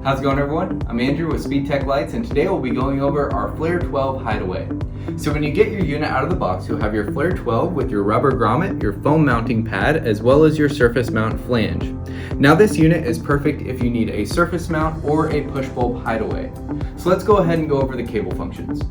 How's it going, everyone? I'm Andrew with SpeedTech Lights, and today we'll be going over our Flare 12 Hideaway. So when you get your unit out of the box, you'll have your Flare 12 with your rubber grommet, your foam mounting pad, as well as your surface mount flange. Now this unit is perfect if you need a surface mount or a push bulb hideaway. So let's go ahead and go over the cable functions.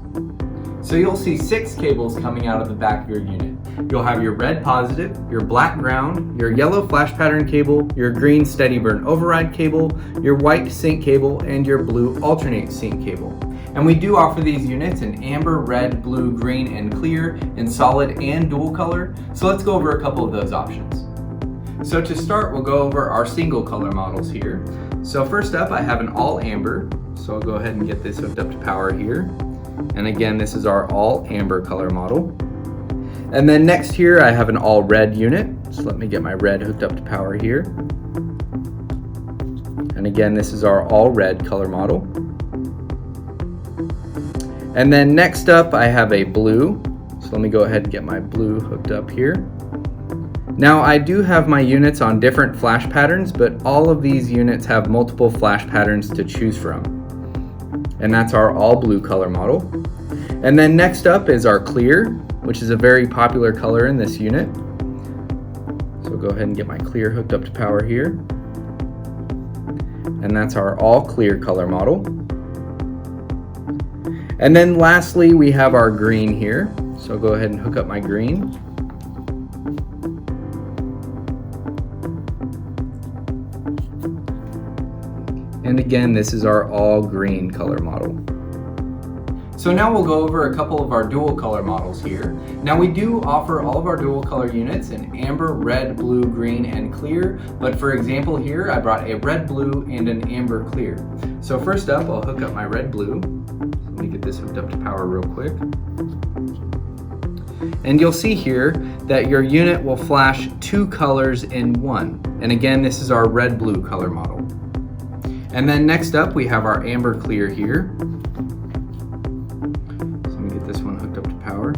So you'll see 6 cables coming out of the back of your unit. You'll have your red positive, your black ground, your yellow flash pattern cable, your green steady burn override cable, your white sync cable, and your blue alternate sync cable. And we do offer these units in amber, red, blue, green, and clear, in solid and dual color. So let's go over a couple of those options. So to start, we'll go over our single color models here. So first up, I have an all amber. So I'll go ahead and get this hooked up to power here. And again, this is our all amber color model. And then next here, I have an all red unit. So let me get my red hooked up to power here. And again, this is our all red color model. And then next up, I have a blue. So let me go ahead and get my blue hooked up here. Now I do have my units on different flash patterns, but all of these units have multiple flash patterns to choose from. And that's our all blue color model. And then next up is our clear, which is a very popular color in this unit. So go ahead and get my clear hooked up to power here. And that's our all clear color model. And then lastly, we have our green here. So go ahead and hook up my green. And again, this is our all green color model. So now we'll go over a couple of our dual color models here. Now we do offer all of our dual color units in amber, red, blue, green, and clear. But for example here, I brought a red, blue, and an amber clear. So first up, I'll hook up my red, blue. Let me get this hooked up to power real quick. And you'll see here that your unit will flash 2 colors in one. And again, this is our red, blue color model. And then next up, we have our amber clear here. So let me get this one hooked up to power.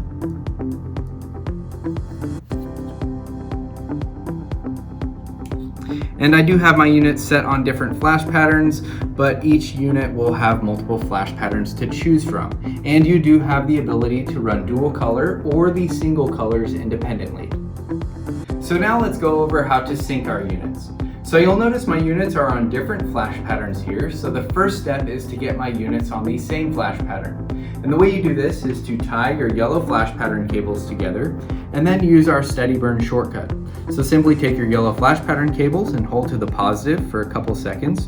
And I do have my units set on different flash patterns, but each unit will have multiple flash patterns to choose from. And you do have the ability to run dual color or the single colors independently. So now let's go over how to sync our units. So you'll notice my units are on different flash patterns here. So the first step is to get my units on the same flash pattern. And the way you do this is to tie your yellow flash pattern cables together and then use our steady burn shortcut. So simply take your yellow flash pattern cables and hold to the positive for a couple seconds.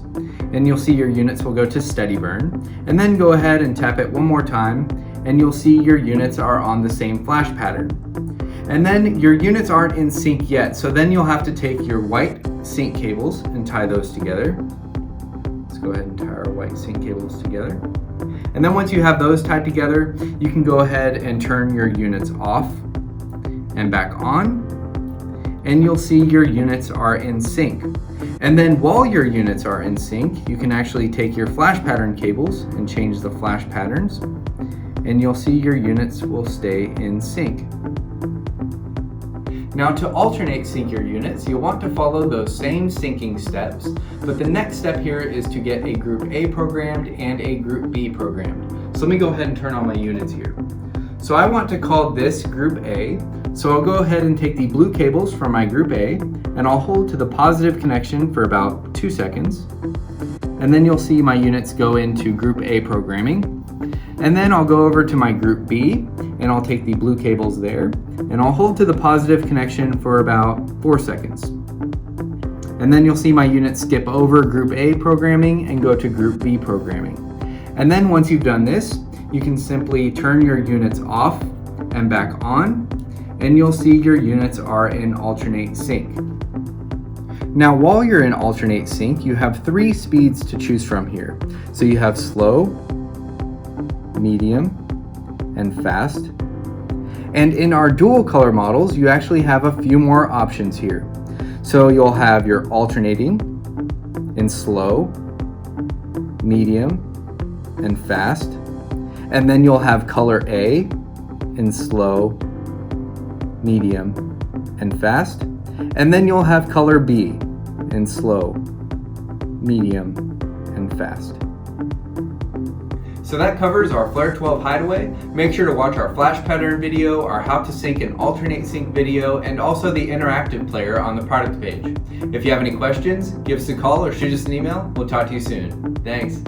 And you'll see your units will go to steady burn. And then go ahead and tap it one more time and you'll see your units are on the same flash pattern. And then your units aren't in sync yet, so then you'll have to take your white sync cables and tie those together. Let's go ahead and tie our white sync cables together. And then once you have those tied together, you can go ahead and turn your units off and back on, and you'll see your units are in sync. And then while your units are in sync, you can actually take your flash pattern cables and change the flash patterns, and you'll see your units will stay in sync. Now to alternate sync your units, you'll want to follow those same syncing steps, but the next step here is to get a group A programmed and a group B programmed. So let me go ahead and turn on my units here. So I want to call this group A, so I'll go ahead and take the blue cables from my group A and I'll hold to the positive connection for about 2 seconds. And then you'll see my units go into group A programming. And then I'll go over to my group B and I'll take the blue cables there and I'll hold to the positive connection for about 4 seconds. And then you'll see my unit skip over group A programming and go to group B programming. And then once you've done this, you can simply turn your units off and back on, and you'll see your units are in alternate sync. Now while you're in alternate sync, you have 3 speeds to choose from here. So you have slow, medium, and fast. And in our dual color models, you actually have a few more options here. So you'll have your alternating in slow, medium, and fast. And then you'll have color A in slow, medium, and fast. And then you'll have color B in slow, medium, and fast. So that covers our Flare 12 Hideaway. Make sure to watch our flash pattern video, our how to sync and alternate sync video, and also the interactive player on the product page. If you have any questions, give us a call or shoot us an email. We'll talk to you soon. Thanks.